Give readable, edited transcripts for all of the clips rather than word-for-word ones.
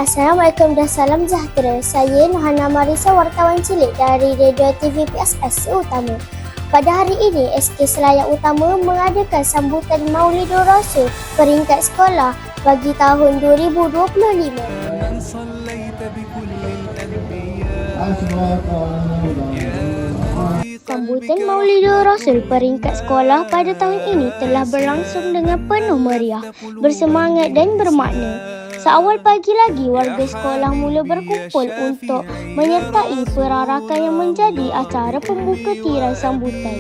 Assalamualaikum dan salam sejahtera. Saya Nohana Marisa, wartawan cilik dari Radio TV PSS Utama. Pada hari ini, SK Selayar Utama mengadakan sambutan Maulidur Rasul peringkat sekolah bagi tahun 2025. Sambutan Maulidur Rasul peringkat sekolah pada tahun ini telah berlangsung dengan penuh meriah, bersemangat dan bermakna. Seawal pagi lagi, warga sekolah mula berkumpul untuk menyertai perarakan yang menjadi acara pembuka tirai sambutan.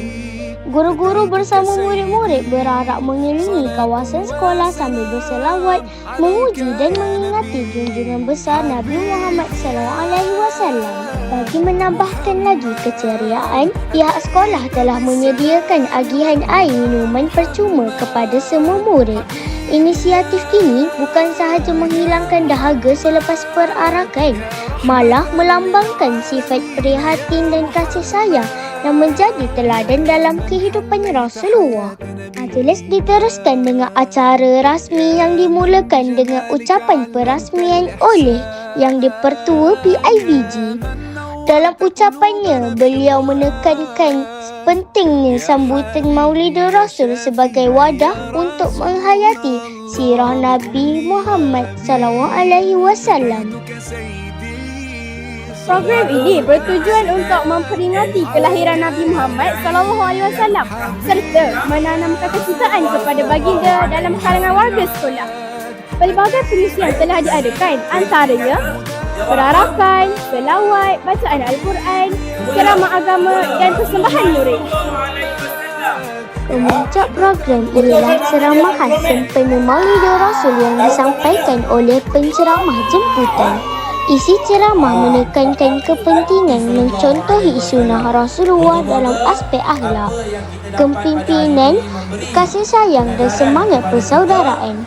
Guru-guru bersama murid-murid berarak mengelilingi kawasan sekolah sambil berselawat, memuji dan mengingati junjungan besar Nabi Muhammad SAW. Bagi menambahkan lagi keceriaan, pihak sekolah telah menyediakan agihan air minuman percuma kepada semua murid. Inisiatif ini bukan sahaja menghilangkan dahaga selepas perarakan, malah melambangkan sifat prihatin dan kasih sayang yang menjadi teladan dalam kehidupan Rasulullah. Majlis diteruskan dengan acara rasmi yang dimulakan dengan ucapan perasmian oleh Yang di-Pertua PIBG. Dalam ucapannya, beliau menekankan pentingnya sambutan Maulidur Rasul sebagai wadah untuk menghayati sirah Nabi Muhammad SAW. Program ini bertujuan untuk memperingati kelahiran Nabi Muhammad SAW serta menanamkan kecintaan kepada baginda dalam kalangan warga sekolah. Pelbagai pengisian telah diadakan, antaranya perarakan, selawat, bacaan Al-Quran, ceramah agama dan persembahan murid. Pemuncak program ialah ceramahan sempena Maulidur Rasul yang disampaikan oleh penceramah jemputan. Isi ceramah menekankan kepentingan mencontohi sunnah Rasulullah dalam aspek akhlak, kepimpinan, kasih sayang dan semangat persaudaraan.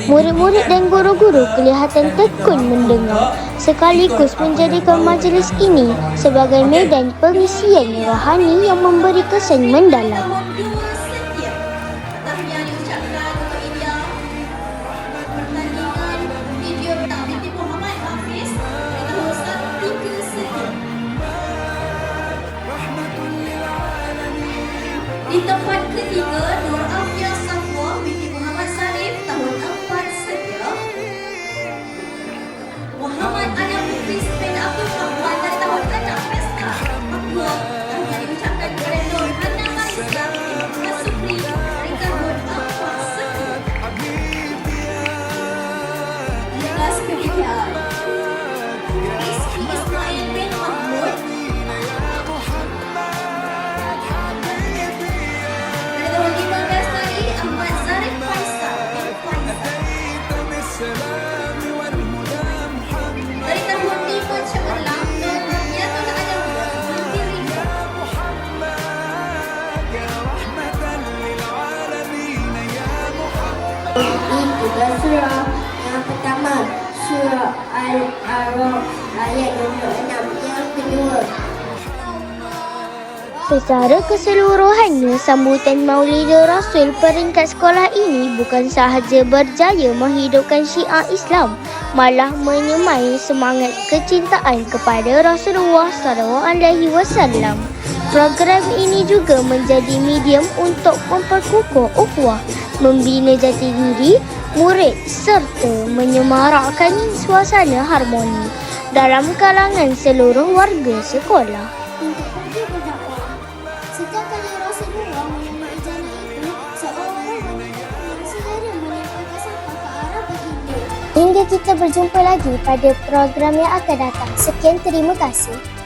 Murid-murid dan guru-guru kelihatan tekun mendengar, sekaligus menjadikan majlis ini sebagai medan pengisian rohani yang memberi kesan mendalam. Di tempat ketiga, Nur Afia Safwa binti Muhammad Sarif tahun 4 saja. Muhammad Adam Putri sepeda Abdul Rahman dari tahun 6 pesta. Akwa yang diucapkan kepada Nur Hana Marisa binti Muhammad Supri dari tahun 4 saja. Kelas ketiga, Rizky Ismail bin Mahmud dari tahun 5 Cemerlang dan Rabiatul Adam binti Rida. Ini tiga surah. Yang pertama, surah Al-A'raf ayat 26. Yang kedua, Secara keseluruhannya, sambutan Maulidur Rasul peringkat sekolah ini bukan sahaja berjaya menghidupkan syiar Islam, malah menyemai semangat kecintaan kepada Rasulullah SAW. Program ini juga menjadi medium untuk memperkukuh ukhuwah, membina jati diri murid serta menyemarakkan suasana harmoni dalam kalangan seluruh warga sekolah. sejak kali Rasulullah menemui jannah itu, seorang wanita yang segera melemparkan sampah ke arah baginda. Hingga kita berjumpa lagi pada program yang akan datang. Sekian, terima kasih.